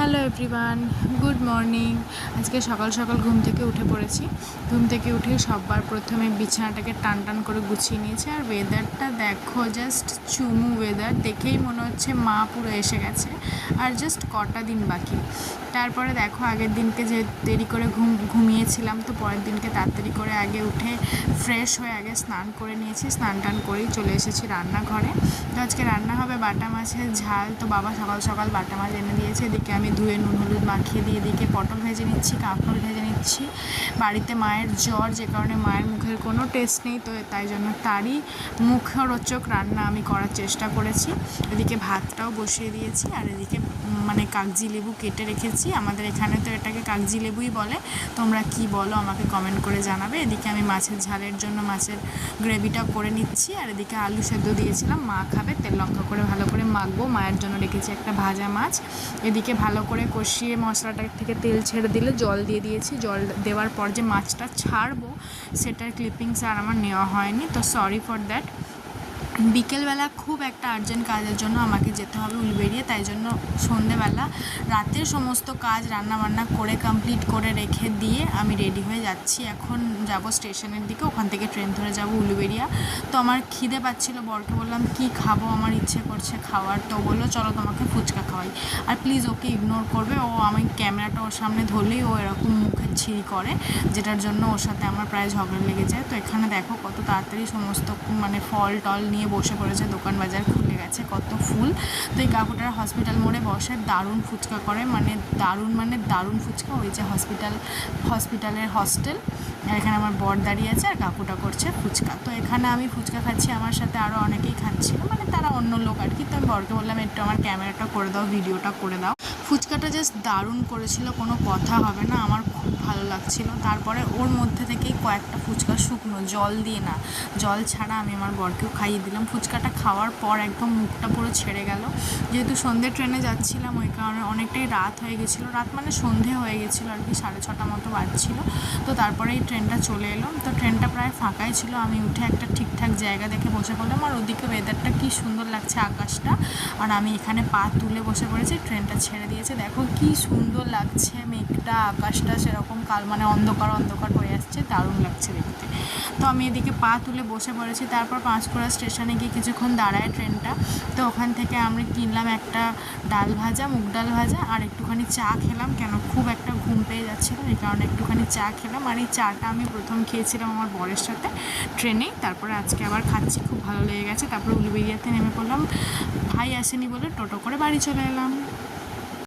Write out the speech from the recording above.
Hello everyone, good morning. আজকে সকাল সকাল ঘুম থেকে উঠে পড়েছি। ঘুম থেকে উঠে সবার প্রথমে বিছানাটাকে টান টান করে গুছিয়ে নিয়েছি। আর ওয়েদারটা দেখো, জাস্ট চুমু ওয়েদার, দেখেই মনে হচ্ছে মা পুরো এসে গেছে। আর জাস্ট কটা দিন বাকি। তারপরে দেখো, আগের দিনকে যে দেরি করে ঘুমিয়েছিলাম, তো পরের দিনকে তাড়াতাড়ি করে আগে উঠে ফ্রেশ হয়ে আগে স্নান করে নিয়েছি। স্নান টান করেই চলে এসেছি রান্নাঘরে। তো আজকে রান্না হবে বাটা মাছের ঝাল। তো বাবা সকাল সকাল বাটা মাছ এনে দিয়েছে। এদিকে আমি ধুয়ে নুন হলুদ মাখিয়ে দিয়ে এদিকে পটল ভেজে নিচ্ছি, কাঁকরোল ভেজে নিচ্ছি। বাড়িতে মায়ের জ্বর, যে কারণে মায়ের মুখের কোনো টেস্ট নেই, তো তাই জন্য তারই মুখরোচক রান্না আমি করার চেষ্টা করেছি। এদিকে ভাতটাও বসিয়ে দিয়েছি। আর এদিকে কাগজি লেবু কেটে রেখেছি। আমাদের এখানে তো এটাকে কাগজি লেবুই বলে, তোমরা কি বলো আমাকে কমেন্ট করে জানাবে। এদিকে আমি মাছের ঝালের জন্য মাছের গ্রেভিটা করে নিচ্ছি। আর এদিকে আলু সেদ্ধ দিয়েছিলাম, মা খাবে, তেল লঙ্কা করে ভালো করে মাখবো। মায়ের জন্য রেখেছি একটা ভাজা মাছ। এদিকে ভালো করে কষিয়ে মশলাটা থেকে তেল ছেড়ে দিলে জল দিয়ে দিয়েছি। জল দেওয়ার পর যে মাছটা ছাড়বো, সেটার ক্লিপিংস আর আমার নেওয়া হয়নি, তো সরি ফর দ্যাট। বিকেলবেলা খুব একটা আর্জেন্ট কাজের জন্য আমাকে যেতে হবে উলুবেড়িয়ে, তাই জন্য সন্ধেবেলা রাতের সমস্ত কাজ রান্নাবান্না করে কমপ্লিট করে রেখে দিয়ে আমি রেডি হয়ে যাচ্ছি। এখন যাব স্টেশনের দিকে, ওখান থেকে ট্রেন ধরে যাব উলুবেড়িয়া। তো আমার খিদে পাচ্ছিলো, বরকে বললাম কি খাবো, আমার ইচ্ছে করছে খাওয়ার। তো বললো চলো তোমাকে ফুচকা খাওয়াই। আর প্লিজ ওকে ইগনোর করবে, ও আমি ক্যামেরাটা ওর সামনে ধরলেই ও এরকম মুখের ছিঁড়ি করে, যেটার জন্য ওর সাথে আমার প্রায় ঝগড়া লেগে যায়। তো এখানে দেখো কত তাড়াতাড়ি সমস্ত ফল টল নিয়ে বসে পড়েছে, দোকান বাজার খুলে গেছে, কত ফুল। তো এই কাকুটার হসপিটাল মোড়ে বসে দারুণ ফুচকা করে, দারুণ ফুচকা। ওই যে হসপিটালের হস্টেল, আর এখানে আমার বর দাঁড়িয়ে আছে আর কাকুটা করছে ফুচকা। তো এখানে আমি ফুচকা খাচ্ছি, আমার সাথে আরও অনেকেই খাচ্ছিল, তারা অন্য লোক আর কি। তো আমি বরকে বললাম একটু আমার ক্যামেরাটা করে দাও, ভিডিওটা করে দাও। ফুচকাটা জাস্ট দারুণ করেছিল, কোনো কথা হবে না, আমার খুব ভালো লাগছিল। তারপরে ওর মধ্যে থেকেই কয়েকটা ফুচকা শুকনো, জল দিয়ে না, জল ছাড়া আমি আমার বরকেও খাইয়ে দিলাম। ফুচকাটা খাওয়ার পর একদম মুখটা পুরো ছেড়ে গেল। যেহেতু সন্ধ্যে ট্রেনে যাচ্ছিলাম, ওই কারণে অনেকটাই রাত হয়ে গেছিলো, রাত সন্ধে হয়ে গেছিলো আর কি, 6:30 মতো বাজছিলো। তো তারপরে এই ট্রেনটা চলে এলো। তো ট্রেনটা প্রায় ফাঁকাই ছিল। আমি উঠে একটা ঠিকঠাক জায়গা দেখে বসে পড়লাম। আর ওদিকে ওয়েদারটা কি সুন্দর লাগছে, আকাশটা। আর আমি এখানে পা তুলে বসে পড়েছি। ট্রেনটা ছেড়ে দিয়েছে, দেখো কি সুন্দর লাগছে, মেঘটা, আকাশটা সেরকম অন্ধকার অন্ধকার হয়ে আসছে, দারুণ লাগছে দেখতে। তো আমি এদিকে পা তুলে বসে পড়েছি। তারপর পাঁশকুড়া স্টেশনে গিয়ে কিছুক্ষণ দাঁড়ায় ট্রেনটা। তো ওখান থেকে আমরা কিনলাম একটা ডাল ভাজা, মুগ ডাল ভাজা, আর একটুখানি চা খেলাম, কেন খুব একটা ঘুম পেয়ে যাচ্ছিলো, এই কারণে একটুখানি চা খেলাম। আর এই চাটা আমি প্রথম খেয়েছিলাম আমার বরের সাথে ট্রেনে, তারপরে আজকে আবার খাচ্ছি, খুব ভালো লেগে গেছে। তারপরে উলুবেড়িয়াতে নেমে পড়লাম, ভাই আসেনি বলে টোটো করে বাড়ি চলে এলাম।